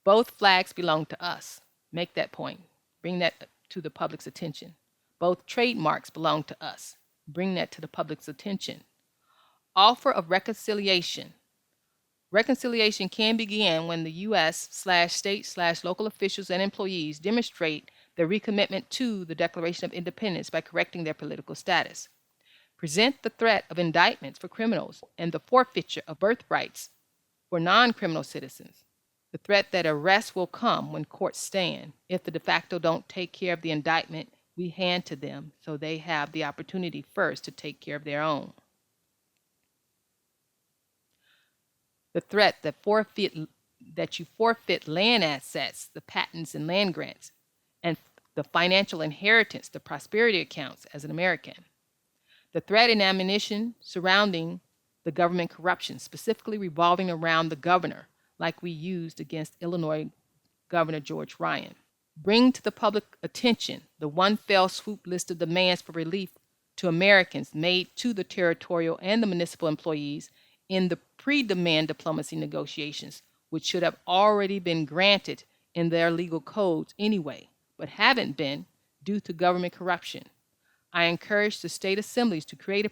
Both flags belong to us. Make that point. Bring that to the public's attention. Both trademarks belong to us. Bring that to the public's attention. Offer of reconciliation. Reconciliation can begin when the U.S./state/local officials and employees demonstrate their recommitment to the Declaration of Independence by correcting their political status. Present the threat of indictments for criminals and the forfeiture of birthrights for non-criminal citizens. The threat that arrests will come when courts stand if the de facto don't take care of the indictment we hand to them, so they have the opportunity first to take care of their own. The threat that you forfeit land assets, the patents and land grants, and the financial inheritance, the prosperity accounts as an American. The threat and ammunition surrounding the government corruption, specifically revolving around the governor, like we used against Illinois Governor George Ryan. Bring to the public attention the one fell swoop list of demands for relief to Americans made to the territorial and the municipal employees in the pre-demand diplomacy negotiations, which should have already been granted in their legal codes anyway, but haven't been due to government corruption. I encourage the state assemblies to create a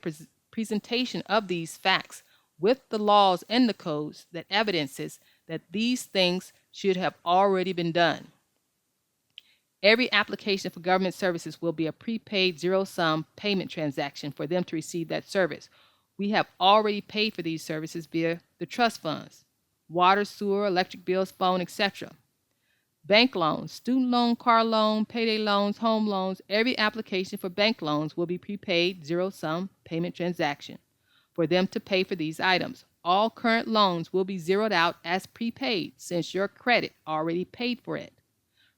presentation of these facts with the laws and the codes that evidences that these things should have already been done. Every application for government services will be a prepaid zero-sum payment transaction for them to receive that service. We have already paid for these services via the trust funds, water, sewer, electric bills, phone, etc. Bank loans, student loan, car loan, payday loans, home loans, every application for bank loans will be prepaid zero-sum payment transaction for them to pay for these items. All current loans will be zeroed out as prepaid since your credit already paid for it.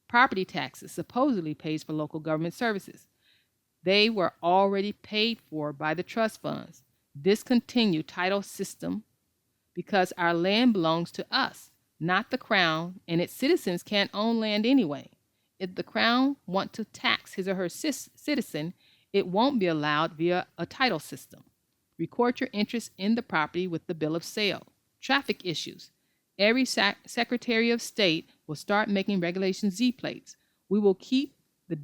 Property taxes supposedly pays for local government services. They were already paid for by the trust funds. Discontinue title system because our land belongs to us, not the Crown, and its citizens can't own land anyway. If the Crown wants to tax his or her citizen, it won't be allowed via a title system. Record your interest in the property with the bill of sale. Traffic issues. Every Secretary of State will start making Regulation Z plates. We will keep the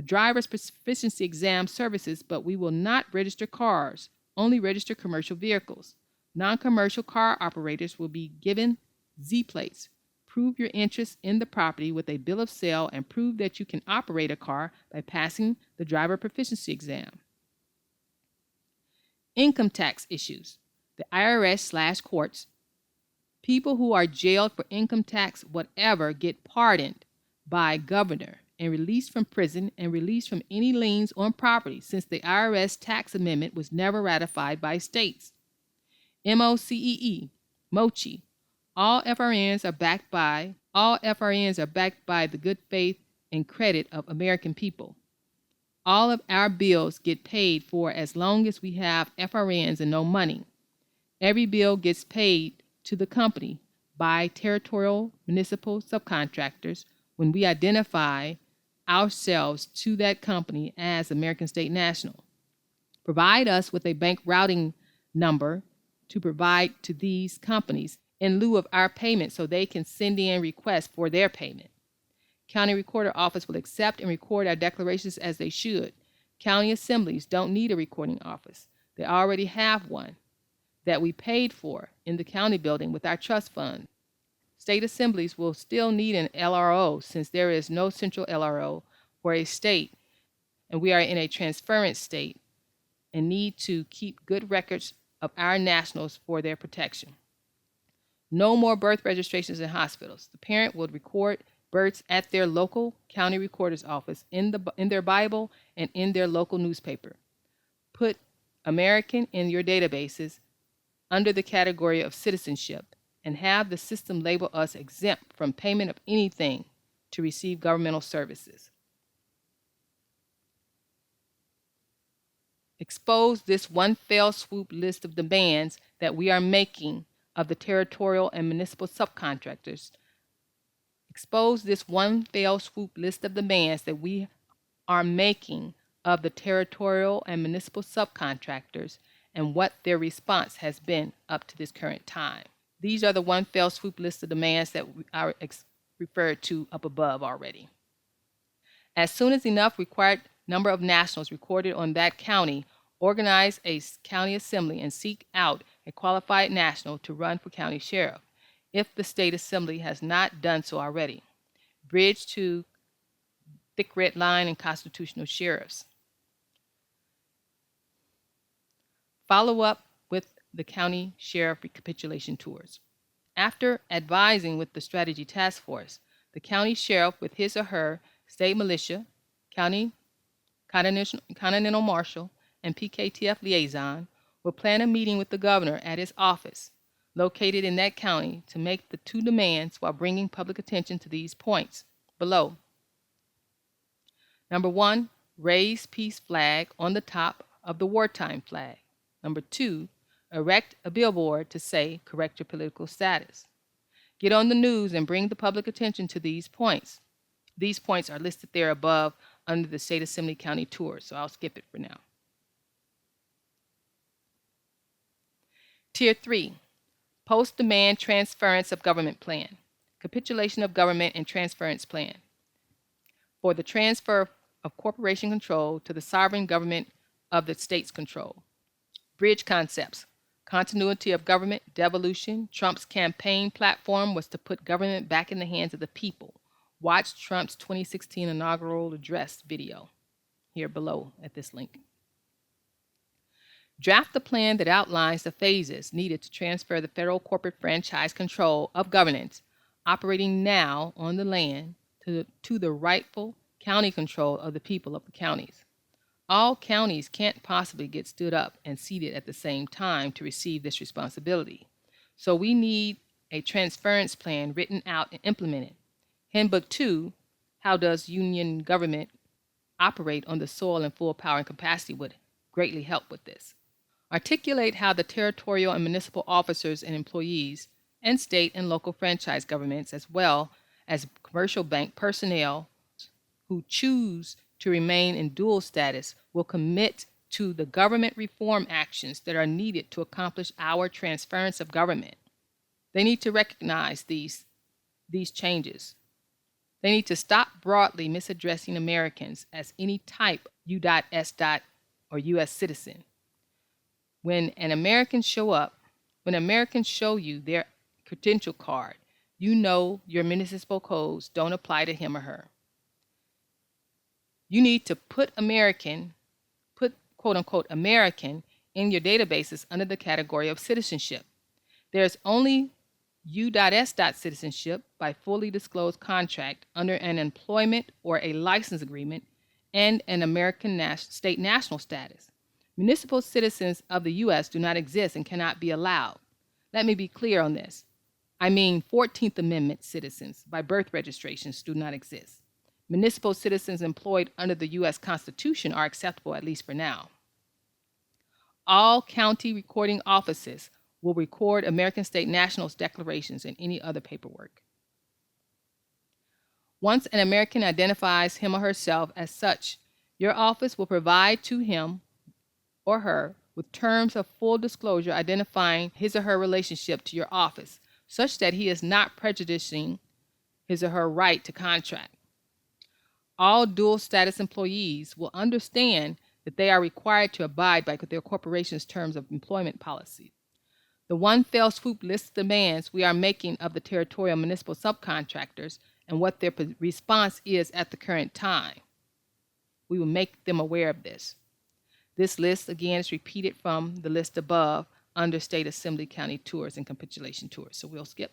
driver's proficiency exam services, but we will not register cars, only register commercial vehicles. Non-commercial car operators will be given Z plates. prove your interest in the property with a bill of sale and prove that you can operate a car by passing the driver proficiency exam. Income tax issues. The IRS/courts. People who are jailed for income tax, whatever, get pardoned by governor and released from prison and released from any liens on property since the IRS tax amendment was never ratified by states. MOCEE, MOCHI. All FRNs are backed by the good faith and credit of American people. All of our bills get paid for as long as we have FRNs and no money. Every bill gets paid to the company by territorial municipal subcontractors when we identify ourselves to that company as American State National. Provide us with a bank routing number to provide to these companies in lieu of our payment so they can send in requests for their payment. County Recorder Office will accept and record our declarations as they should. County assemblies don't need a recording office. They already have one that we paid for in the county building with our trust fund. State assemblies will still need an LRO since there is no central LRO for a state and we are in a transference state and need to keep good records of our nationals for their protection. No more birth registrations in hospitals. The parent will record births at their local county recorder's office in their Bible and in their local newspaper. Put American in your databases under the category of citizenship and have the system label us exempt from payment of anything to receive governmental services. Expose this one fell swoop list of demands that we are making of the territorial and municipal subcontractors. Expose this one fell swoop list of demands that we are making of the territorial and municipal subcontractors and what their response has been up to this current time. These are the one fell swoop list of demands that are referred to up above already. As soon as enough required number of nationals recorded on that county, organize a county assembly and seek out a qualified national to run for county sheriff, if the state assembly has not done so already. Bridge to thick red line and constitutional sheriffs. Follow up with the county sheriff recapitulation tours. After advising with the strategy task force, the county sheriff with his or her state militia, county continental marshal, and PKTF liaison will plan a meeting with the governor at his office located in that county to make the two demands while bringing public attention to these points below. Number 1, raise peace flag on the top of the wartime flag. Number 2, erect a billboard to say, correct your political status. Get on the news and bring the public attention to these points. These points are listed there above under the State Assembly County Tour, so I'll skip it for now. Tier 3, post-demand transference of government plan. Capitulation of government and transference plan. For the transfer of corporation control to the sovereign government of the state's control. Bridge concepts. Continuity of government, devolution. Trump's campaign platform was to put government back in the hands of the people. Watch Trump's 2016 inaugural address video here below at this link. Draft a plan that outlines the phases needed to transfer the federal corporate franchise control of governance operating now on the land to the rightful county control of the people of the counties. All counties can't possibly get stood up and seated at the same time to receive this responsibility. So we need a transference plan written out and implemented. Handbook 2, How Does Union Government Operate on the Soil in Full Power and Capacity, would greatly help with this. Articulate how the territorial and municipal officers and employees and state and local franchise governments, as well as commercial bank personnel who choose to remain in dual status, will commit to the government reform actions that are needed to accomplish our transference of government. They need to recognize these changes. They need to stop broadly misaddressing Americans as any type U.S. or U.S. citizen. When Americans show you their credential card, you know your municipal codes don't apply to him or her. You need to put quote unquote American in your databases under the category of citizenship. There's only U.S. citizenship by fully disclosed contract under an employment or a license agreement and an American state national status. Municipal citizens of the U.S. do not exist and cannot be allowed. Let me be clear on this. I mean 14th Amendment citizens by birth registrations do not exist. Municipal citizens employed under the U.S. Constitution are acceptable, at least for now. All county recording offices will record American state nationals declarations and any other paperwork. Once an American identifies him or herself as such, your office will provide to him or her with terms of full disclosure identifying his or her relationship to your office, such that he is not prejudicing his or her right to contract. All dual status employees will understand that they are required to abide by their corporation's terms of employment policy. The one fell swoop list demands we are making of the territorial municipal subcontractors and what their response is at the current time. We will make them aware of this. This list, again, is repeated from the list above under State Assembly County Tours and Capitulation Tours. So we'll skip.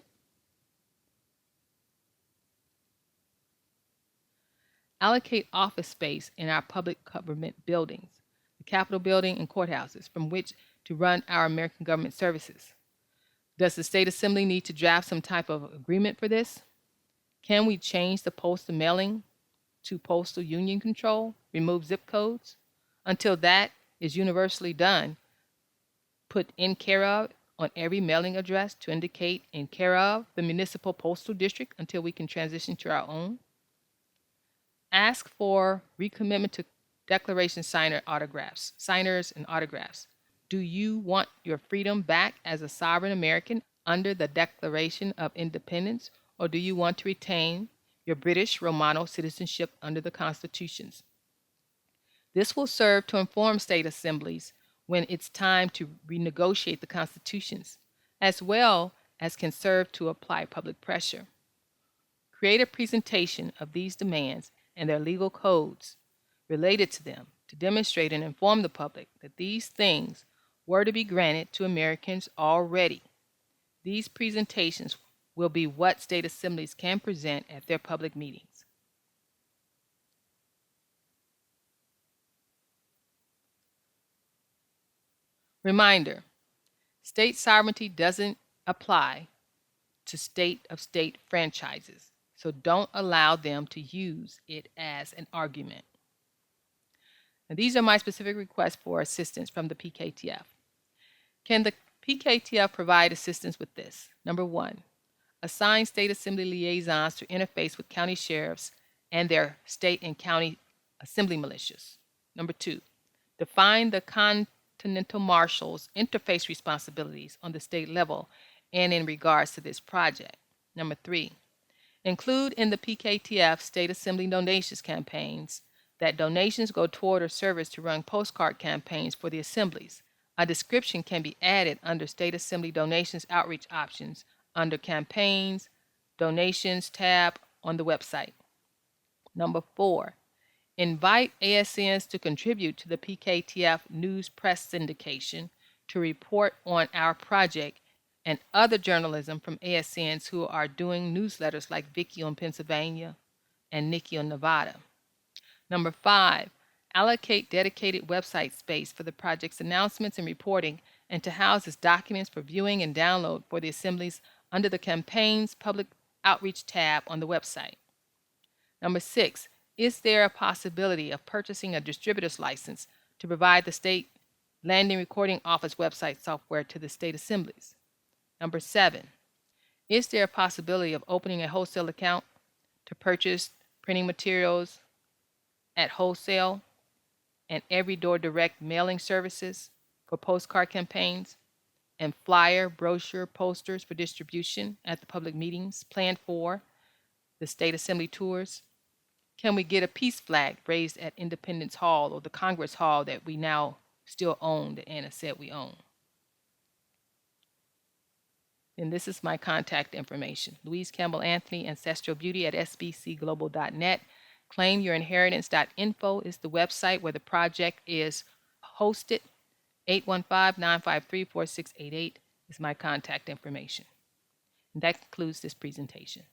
Allocate office space in our public government buildings, the Capitol building and courthouses, from which to run our American government services. Does the State Assembly need to draft some type of agreement for this? Can we change the postal mailing to postal union control, remove zip codes? Until that is universally done, put in care of on every mailing address to indicate in care of the municipal postal district until we can transition to our own. Ask for recommitment to declaration signers and autographs. Do you want your freedom back as a sovereign American under the Declaration of Independence, or do you want to retain your British Romano citizenship under the constitutions? This will serve to inform state assemblies when it's time to renegotiate the constitutions, as well as can serve to apply public pressure. Create a presentation of these demands and their legal codes related to them to demonstrate and inform the public that these things were to be granted to Americans already. These presentations will be what state assemblies can present at their public meetings. Reminder, state sovereignty doesn't apply to state franchises, so don't allow them to use it as an argument. Now, these are my specific requests for assistance from the PKTF. Can the PKTF provide assistance with this? Number one, assign state assembly liaisons to interface with county sheriffs and their state and county assembly militias. Number two, define the Continental Marshals' interface responsibilities on the state level and in regards to this project. Number three, include in the PKTF state assembly donations campaigns that donations go toward a service to run postcard campaigns for the assemblies. A description can be added under State Assembly Donations Outreach Options under Campaigns, Donations tab on the website. Number four, invite ASNs to contribute to the PKTF News Press syndication to report on our project and other journalism from ASNs who are doing newsletters like Vicky in Pennsylvania and Nikki in Nevada. Number five, allocate dedicated website space for the project's announcements and reporting and to house its documents for viewing and download for the assemblies under the Campaigns Public Outreach tab on the website. Number six, is there a possibility of purchasing a distributor's license to provide the state landing recording office website software to the state assemblies? Number seven, is there a possibility of opening a wholesale account to purchase printing materials at wholesale and every door direct mailing services for postcard campaigns and flyer, brochure, posters for distribution at the public meetings planned for the state assembly tours? Can we get a peace flag raised at Independence Hall or the Congress Hall that we now still own, that Anna said we own? And this is my contact information. Louise Campbell Anthony, Ancestral Beauty at sbcglobal.net. ClaimYourInheritance.info is the website where the project is hosted. 815-953-4688 is my contact information. And that concludes this presentation.